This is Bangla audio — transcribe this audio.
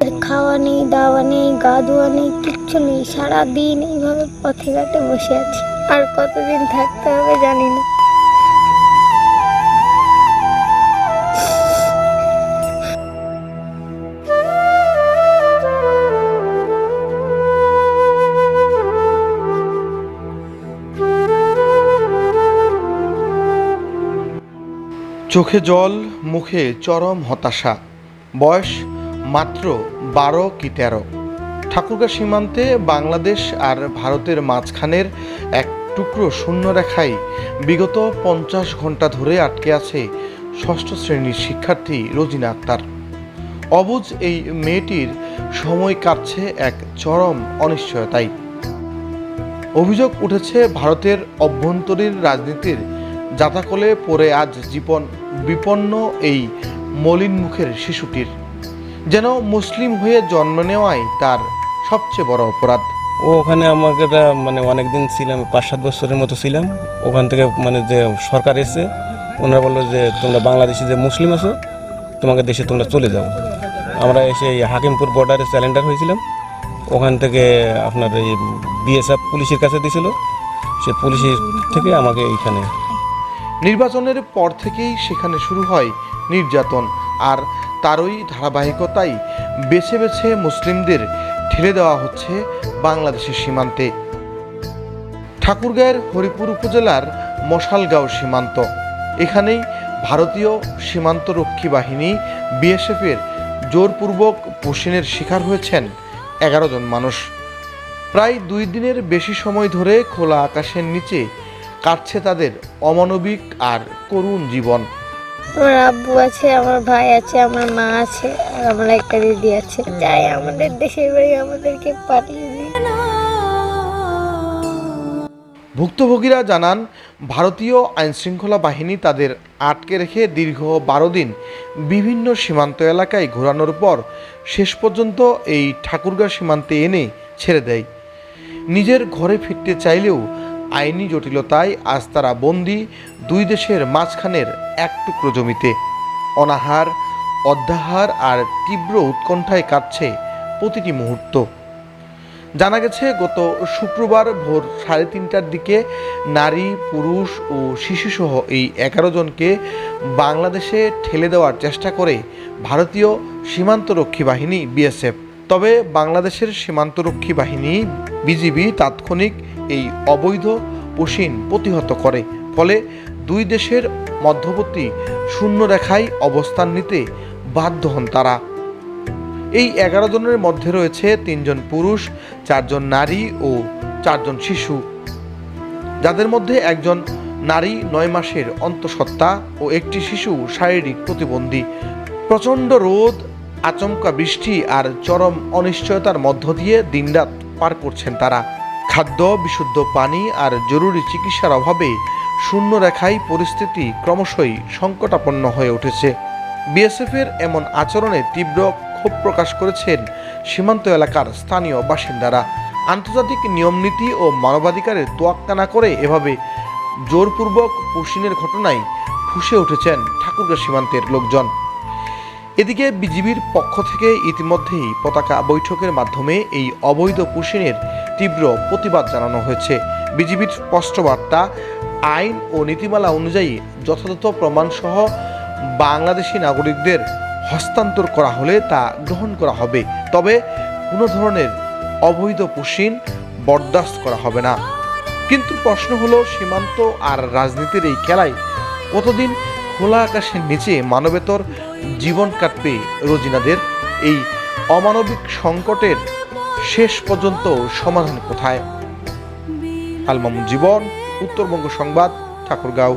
খাওয়া নেই, দাওয়া নেই, গা ধোয়া নেই, কিচ্ছু নেই। সারাদিন এইভাবে পথে ঘাটে বসে আছি। আর কতদিন থাকতে হবে জানি না। চোখে জল, মুখে চরম হতাশা। বয়স মাত্র 12 কি 13। ঠাকুরগাঁ সীমান্তে বাংলাদেশ আর ভারতের মাঝখানের এক টুকরো শূন্যরেখায় বিগত 50 ঘন্টা ধরে আটকে আছে ষষ্ঠ শ্রেণীর শিক্ষার্থী রোজিনা আক্তার। অবুঝ এই মেয়েটির সময় কাটছে এক চরম অনিশ্চয়তায়। অভিযোগ উঠেছে ভারতের অভ্যন্তরীণ রাজনীতির জাতাকলে পড়ে আজ জীবন বিপন্ন এই মলিন মুখের শিশুটির। যেন মুসলিম হয়ে জন্ম নেওয়াই তার সবচেয়ে বড় অপরাধ। ওখানে আমাকে মানে অনেকদিন ছিলাম, 5-7 বছরের মতো ছিলাম। ওখান থেকে মানে যে সরকার এসে ওনারা বললো যে তোমরা বাংলাদেশি যে মুসলিম আছো তোমাকে দেশে তোমরা চলে যাও। আমরা এসে হাকিমপুর বর্ডারে স্যালেন্ডার হয়েছিলাম। ওখান থেকে আপনার এই বিএসএফ পুলিশের কাছে দিয়েছিল, সে পুলিশের থেকে আমাকে এইখানে। নির্বাচনের পর থেকেই সেখানে শুরু হয় নির্যাতন, আর তারই ধারাবাহিকতায় বেছে বেছে মুসলিমদের ঠেলে দেওয়া হচ্ছে বাংলাদেশের সীমান্তে। ঠাকুরগাঁয়ের হরিপুর উপজেলার মশালগাঁও সীমান্ত, এখানেই ভারতীয় সীমান্তরক্ষী বাহিনী বিএসএফের জোরপূর্বক পুশিনের শিকার হয়েছেন 11 জন মানুষ। প্রায় 2 দিনের বেশি সময় ধরে খোলা আকাশের নিচে কাটছে তাদের অমানবিক আর করুণ জীবন। আমার আব্বু আছে, আমার ভাই আছে, আমার মা আছে, আর আমার একটা দিদি আছে। চাই আমাদের দেশের বাড়ি আমাদেরকে পাঠিয়ে দিই। ভুক্তভোগীরা জানান, ভারতীয় আইনশৃঙ্খলা বাহিনী তাদের আটকে রেখে দীর্ঘ 12 দিন বিভিন্ন সীমান্ত এলাকায় ঘোরানোর পর শেষ পর্যন্ত এই ঠাকুরগাঁ সীমান্তে এনে ছেড়ে দেয়। নিজের ঘরে ফিরতে চাইলেও আইনি জটিলতায় আজ তারা বন্দী 2 দেশের মাঝখানের এক টুকরো জমিতে। অনাহার, অধ্যাহার আর তীব্র উৎকণ্ঠায় কাটছে প্রতিটি মুহূর্ত। জানা গেছে, গত শুক্রবার ভোর 3:30টার দিকে নারী, পুরুষ ও শিশুসহ এই 11 জনকে বাংলাদেশে ঠেলে দেওয়ার চেষ্টা করে ভারতীয় সীমান্তরক্ষী বাহিনী বিএসএফ। তবে বাংলাদেশের সীমান্তরক্ষী বাহিনী বিজিবি তাৎক্ষণিক এই অবৈধ পুশিন প্রতিহত করে। ফলে 2 দেশের মধ্যবর্তী শূন্যরেখায় অবস্থান নিতে বাধ্য হন তারা। এই 11 জনের মধ্যে রয়েছে 3 জন পুরুষ, 4 জন নারী ও 4 জন শিশু, যাদের মধ্যে একজন নারী 9 মাসের অন্তঃসত্ত্বা ও একটি শিশু শারীরিক প্রতিবন্ধী। প্রচণ্ড রোদ, আচমকা বৃষ্টি আর চরম অনিশ্চয়তার মধ্য দিয়ে দিনরাত পার করছেন তারা। খাদ্য, বিশুদ্ধ পানি আর জরুরি চিকিৎসার অভাবে শূন্যরেখায় পরিস্থিতি ক্রমশই সংকটাপন্ন হয়ে উঠেছে। বিএসএফের এমন আচরণে তীব্র ক্ষোভ প্রকাশ করেছেন সীমান্ত এলাকার স্থানীয় বাসিন্দারা। আন্তর্জাতিক নিয়মনীতি ও মানবাধিকারের তোয়াক্কা না করে এভাবে জোরপূর্বক পুশিনের ঘটনায় ফুঁসে উঠেছেন ঠাকুরগাঁ সীমান্তের লোকজন। এদিকে বিজিবির পক্ষ থেকে ইতিমধ্যেই পতাকা বৈঠকের মাধ্যমে এই অবৈধ পুশিনের তীব্র প্রতিবাদ জানানো হয়েছে। বিজিবির স্পষ্ট বার্তা, আইন ও নীতিমালা অনুযায়ী যথাযথ প্রমাণসহ বাংলাদেশি নাগরিকদের হস্তান্তর করা হলে তা গ্রহণ করা হবে, তবে কোনো ধরনের অবৈধ পুশিন বরদাস্ত করা হবে না। কিন্তু প্রশ্ন হলো, সীমান্ত আর রাজনীতির এই খেলায় কতদিন খোলা আকাশের নিচে মানবেতর জীবন কাটবে রোজিনাদের? এই অমানবিক সংকটের শেষ পর্যন্ত সমাধান কোথায়? আল মামুন জীবন, উত্তরবঙ্গ সংবাদ, ঠাকুরগাঁও।